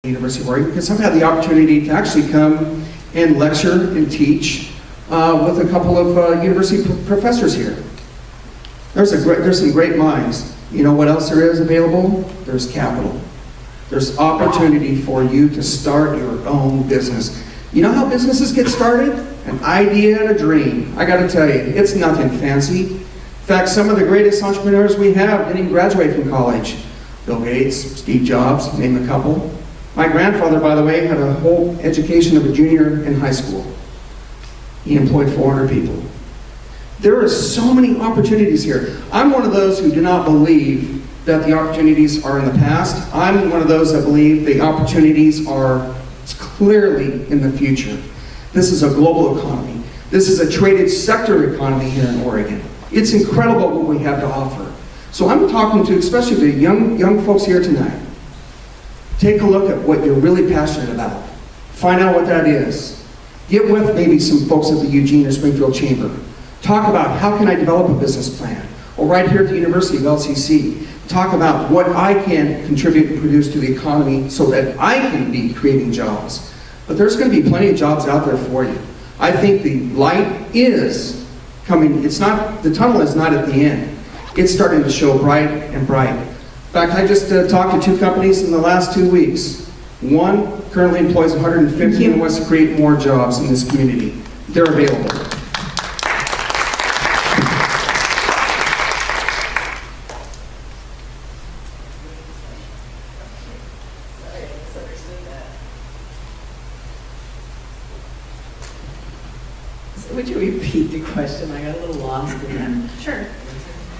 University of Oregon, because I've had the opportunity to actually come and lecture and teach with a couple of university professors here. There's some great minds. You know what else there is available? There's capital. There's opportunity for you to start your own business. You know how businesses get started? An idea and a dream. I got to tell you, it's nothing fancy. In fact, some of the greatest entrepreneurs we have didn't even graduate from college. Bill Gates, Steve Jobs, name a couple. My grandfather, by the way, had a whole education of a junior in high school. He employed 400 people. There are so many opportunities here. I'm one of those who do not believe that the opportunities are in the past. I'm one of those that believe the opportunities are clearly in the future. This is a global economy. This is a traded sector economy here in Oregon. It's incredible what we have to offer. So I'm talking to especially the young folks here tonight. Take a look at what you're really passionate about. Find out what that is. Get with maybe some folks at the Eugene or Springfield Chamber. Talk about how can I develop a business plan? Or right here at the University of LCC, talk about what I can contribute and produce to the economy so that I can be creating jobs. But there's going to be plenty of jobs out there for you. I think the light is coming. It's not, the tunnel is not at the end. It's starting to show bright and bright. In fact, I just talked to 2 companies in the last 2 weeks. One currently employs 150 and wants to create more jobs in this community. They're available. Would you repeat the question? I got a little lost in that. Sure.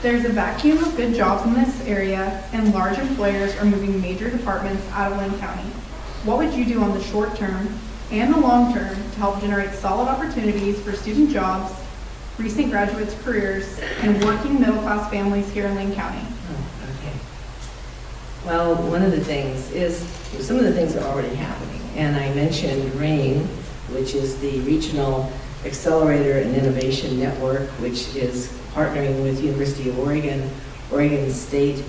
There's a vacuum of good jobs in this area, and large employers are moving major departments out of Linn County. What would you do on the short term and the long term to help generate solid opportunities for student jobs, recent graduates' careers, and working middle-class families here in Linn County? Oh, okay. Well, one of the things is, some of the things are already happening. And I mentioned RAIN, which is the Regional Accelerator and Innovation Network, which is partnering with University of Oregon, Oregon State,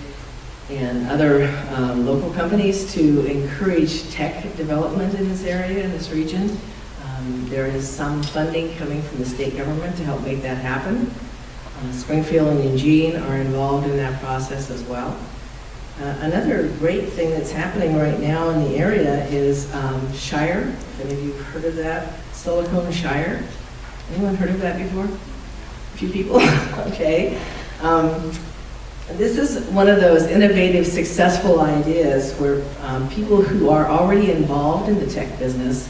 and other local companies to encourage tech development in this area, in this region. There is some funding coming from the state government to help make that happen. Springfield and Eugene are involved in that process as well. Another great thing that's happening right now in the area is Shire. If any of you have heard of that, Silicon Shire. Anyone heard of that before? A few people? Okay. This is one of those innovative, successful ideas where people who are already involved in the tech business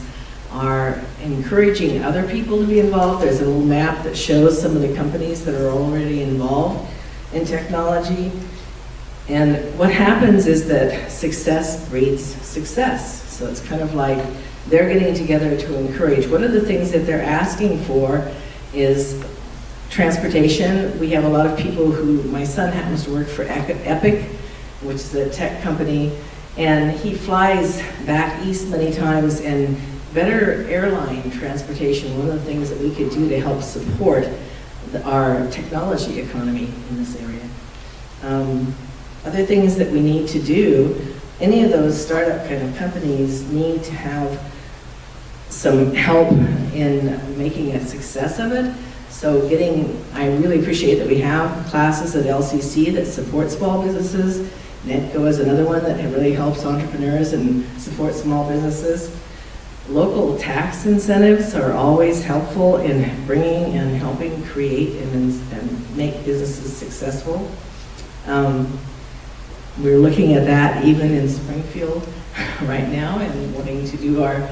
are encouraging other people to be involved. There's a little map that shows some of the companies that are already involved in technology. And what happens is that success breeds success. So it's kind of like they're getting together to encourage. One of the things that they're asking for is transportation. We have a lot of people who, my son happens to work for Epic, which is a tech company, and he flies back east many times, and better airline transportation, one of the things that we could do to help support our technology economy in this area. Other things that we need to do, any of those startup kind of companies need to have some help in making a success of it. So I really appreciate that we have classes at LCC that support small businesses. NETCO is another one that really helps entrepreneurs and supports small businesses. Local tax incentives are always helpful in bringing and helping create and make businesses successful. We're looking at that even in Springfield right now and wanting to do our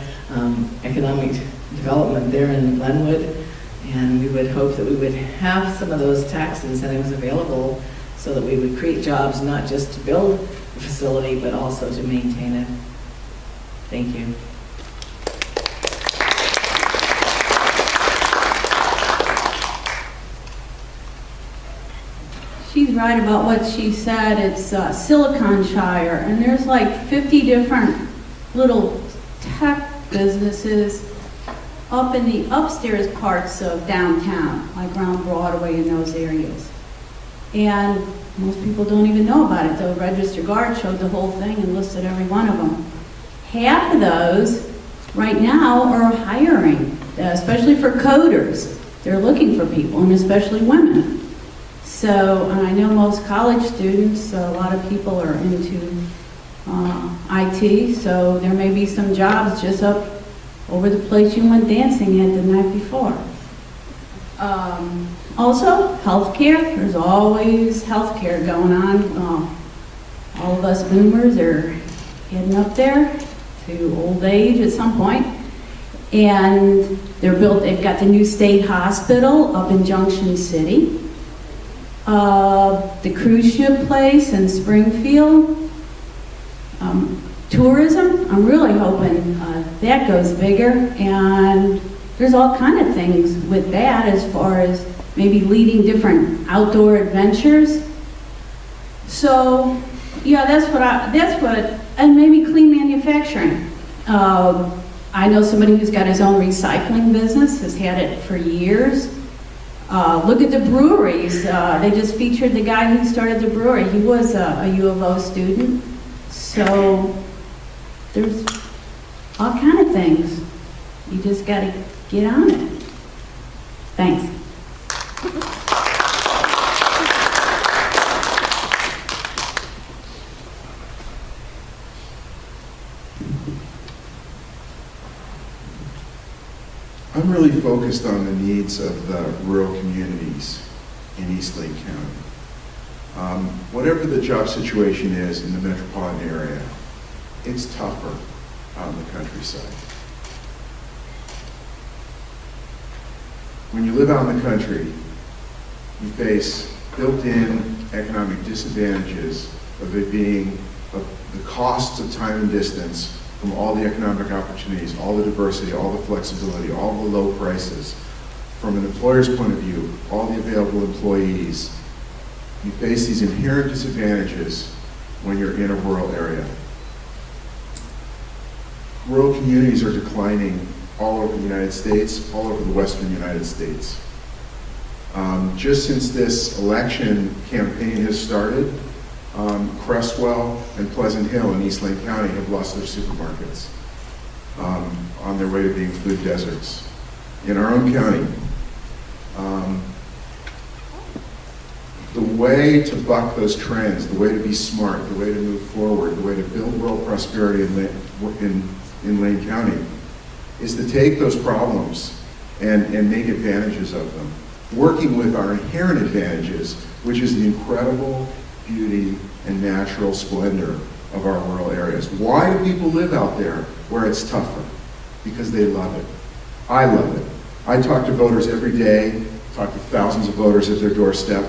economic development there in Glenwood. And we would hope that we would have some of those tax incentives available so that we would create jobs, not just to build the facility, but also to maintain it. Thank you. She's right about what she said. It's Silicon Shire, and there's like 50 different little tech businesses up in the upstairs parts of downtown, like around Broadway and those areas. And most people don't even know about it. The Register Guard showed the whole thing and listed every one of them. half of those right now are hiring, especially for coders. They're looking for people, and especially women. So, and I know most college students, a lot of people are into IT, so there may be some jobs just up over the place you went dancing at the night before. Also, healthcare. There's always healthcare going on. All of us boomers are heading up there to old age at some point. And they've got the new state hospital up in Junction City. The cruise ship place in Springfield. Tourism, I'm really hoping that goes bigger. And there's all kind of things with that as far as maybe leading different outdoor adventures. So, yeah, and maybe clean manufacturing. I know somebody who's got his own recycling business, has had it for years. Look at the breweries. They just featured the guy who started the brewery. He was a U of O student. So there's all kind of things. You just got to get on it. Thanks. I'm really focused on the needs of the rural communities in East Lake County. Whatever the job situation is in the metropolitan area, it's tougher out in the countryside. When you live out in the country, you face built-in economic disadvantages of it being the costs of time and distance from all the economic opportunities, all the diversity, all the flexibility, all the low prices. From an employer's point of view, all the available employees, you face these inherent disadvantages when you're in a rural area. Rural communities are declining all over the United States, all over the western United States. Just since this election campaign has started, Crestwell and Pleasant Hill in East Lake County have lost their supermarkets on their way to being food deserts. In our own county, the way to buck those trends, the way to be smart, the way to move forward, the way to build rural prosperity in Lane County is to take those problems and make advantages of them, working with our inherent advantages, which is the incredible beauty and natural splendor of our rural areas. Why do people live out there where it's tougher? Because they love it. I love it. I talk to voters every day, talk to thousands of voters at their doorstep.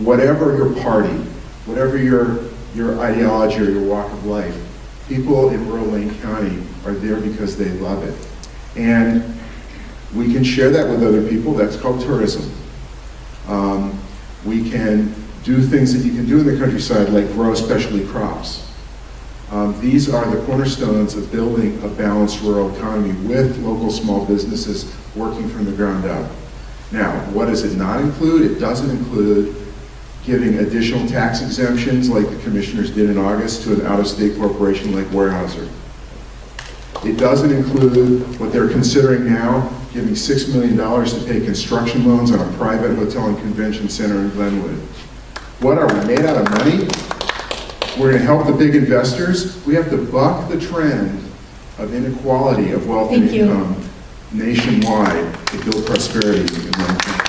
Whatever your party, whatever your ideology or your walk of life, people in rural Lane County are there because they love it. And we can share that with other people. That's called tourism. We can do things that you can do in the countryside, like grow specialty crops. These are the cornerstones of building a balanced rural economy with local small businesses working from the ground up. Now, what does it not include? It doesn't include giving additional tax exemptions like the commissioners did in August to an out-of-state corporation like Weyerhaeuser. It doesn't include what they're considering now, giving $6 million to pay construction loans on a private hotel and convention center in Glenwood. What are we, made out of money? We're going to help the big investors. We have to buck the trend of inequality of wealth and income nationwide to build prosperity in Lane County.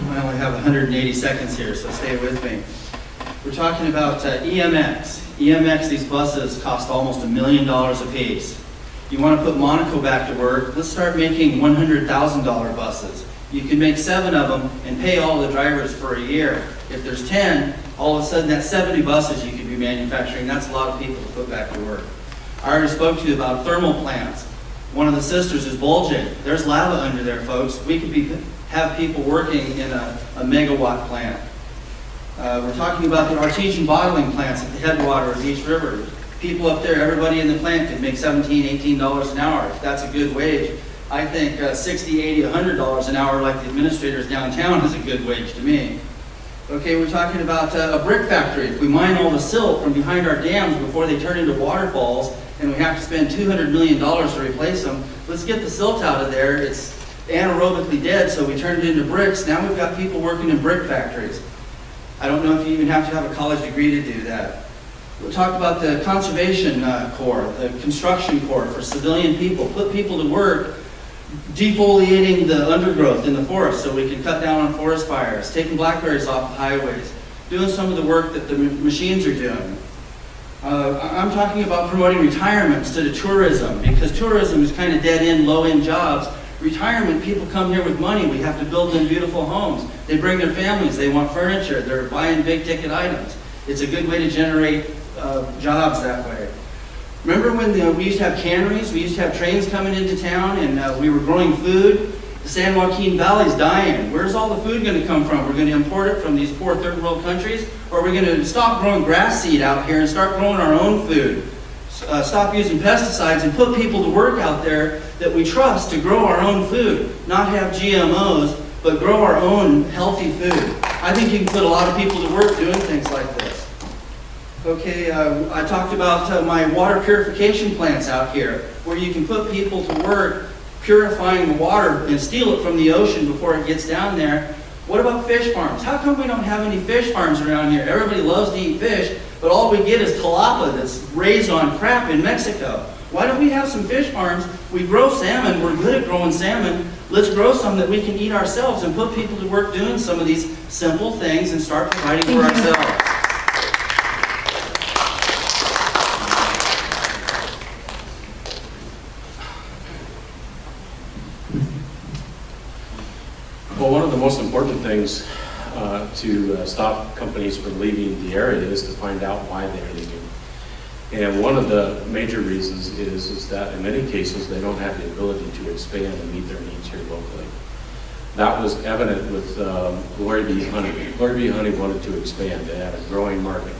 I only have 180 seconds here, so stay with me. We're talking about EMX. EMX, these buses cost almost $1 million a piece. You want to put Monaco back to work? Let's start making $100,000 buses. You can make 7 of them and pay all the drivers for a year. If there's 10, all of a sudden that's 70 buses you could be manufacturing. That's a lot of people to put back to work. I already spoke to you about thermal plants. One of the sisters is bulging. There's lava under there, folks. We could have people working in a megawatt plant. We're talking about the artesian bottling plants at the headwater of East River. People up there, everybody in the plant could make $17, $18 an hour. If that's a good wage, I think $60, $80, $100 an hour like the administrators downtown is a good wage to me. Okay, we're talking about a brick factory. If we mine all the silt from behind our dams before they turn into waterfalls, and we have to spend $200 million to replace them, let's get the silt out of there. It's anaerobically dead, so we turn it into bricks. Now we've got people working in brick factories. I don't know if you even have to have a college degree to do that. We'll talk about the conservation corps, the construction corps for civilian people. Put people to work defoliating the undergrowth in the forest so we can cut down on forest fires, taking blackberries off the highways, doing some of the work that the machines are doing. I'm talking about promoting retirement instead of tourism, because tourism is kind of dead-end, low-end jobs. Retirement, people come here with money. We have to build them beautiful homes. They bring their families. They want furniture. They're buying big-ticket items. It's a good way to generate jobs that way. Remember when we used to have canneries? We used to have trains coming into town, and we were growing food. The San Joaquin Valley's dying. Where's all the food going to come from? We're going to import it from these poor third world countries? Or are we going to stop growing grass seed out here and start growing our own food? Stop using pesticides and put people to work out there that we trust to grow our own food. Not have GMOs, but grow our own healthy food. I think you can put a lot of people to work doing things like this. Okay, I talked about my water purification plants out here, where you can put people to work purifying the water and steal it from the ocean before it gets down there. What about fish farms? How come we don't have any fish farms around here? Everybody loves to eat fish, but all we get is tilapia that's raised on crap in Mexico. Why don't we have some fish farms? We grow salmon. We're good at growing salmon. Let's grow some that we can eat ourselves and put people to work doing some of these simple things and start providing for ourselves. Well, one of the most important things to stop companies from leaving the area is to find out why they're leaving. And one of the major reasons is that in many cases they don't have the ability to expand and meet their needs here locally. That was evident with Glory Bee Honey. Glory Bee Honey wanted to expand. They had a growing market.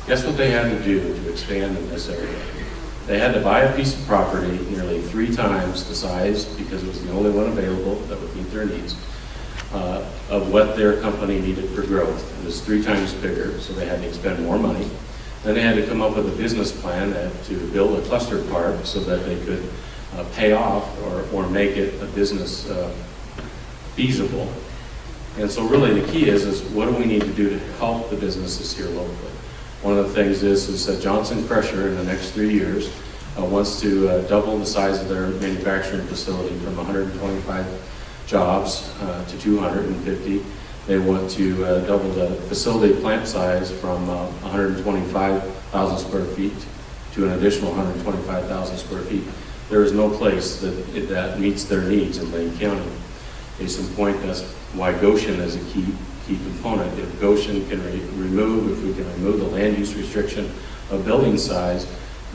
Guess what they had to do to expand in this area? They had to buy a piece of property nearly 3 times the size, because it was the only one available that would meet their needs, of what their company needed for growth. It was 3 times bigger, so they had to expend more money. Then they had to come up with a business plan to build a cluster park so that they could pay off or make it a business feasible. And so really the key is what do we need to do to help the businesses here locally? One of the things is that Johnson Crusher in the next 3 years wants to double the size of their manufacturing facility from 125 jobs to 250. They want to double the facility plant size from 125,000 square feet to an additional 125,000 square feet. There is no place that meets their needs in Lane County. Case in point, that's why Goshen is a key component. If Goshen can if we can remove the land use restriction of building size,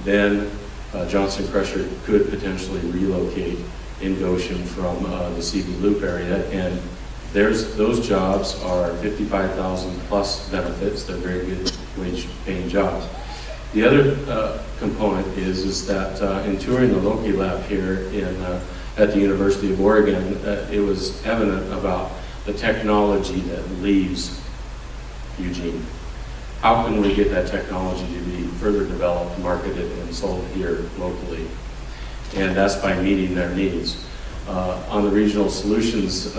then Johnson Crusher could potentially relocate in Goshen from the CV Loop area. And those jobs are 55,000 plus benefits. They're very good wage paying jobs. The other component is that in touring the Loki lab here at the University of Oregon, it was evident about the technology that leaves Eugene. How can we get that technology to be further developed, marketed, and sold here locally? And that's by meeting their needs. On the regional solutions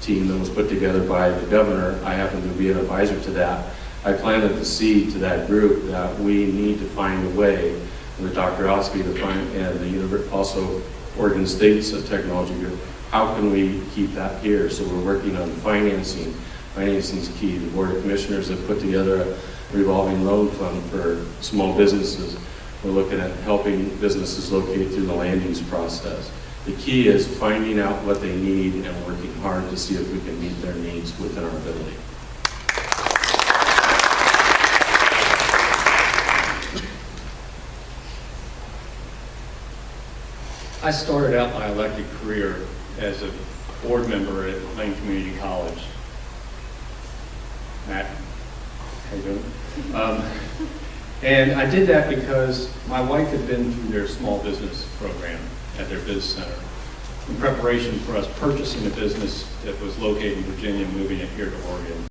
team that was put together by the governor, I happen to be an advisor to that. I planted the seed to that group that we need to find a way, with Dr. Ospey to find, and also Oregon State's technology group, how can we keep that here? So we're working on financing. Financing is key. The Board of Commissioners have put together a revolving loan fund for small businesses. We're looking at helping businesses locate through the land use process. The key is finding out what they need and working hard to see if we can meet their needs within our ability. I started out my elected career as a board member at Lane Community College. Matt, how you doing? And I did that because my wife had been through their small business program at their business center. in preparation for us purchasing a business that was located in Virginia, moving it here to Oregon.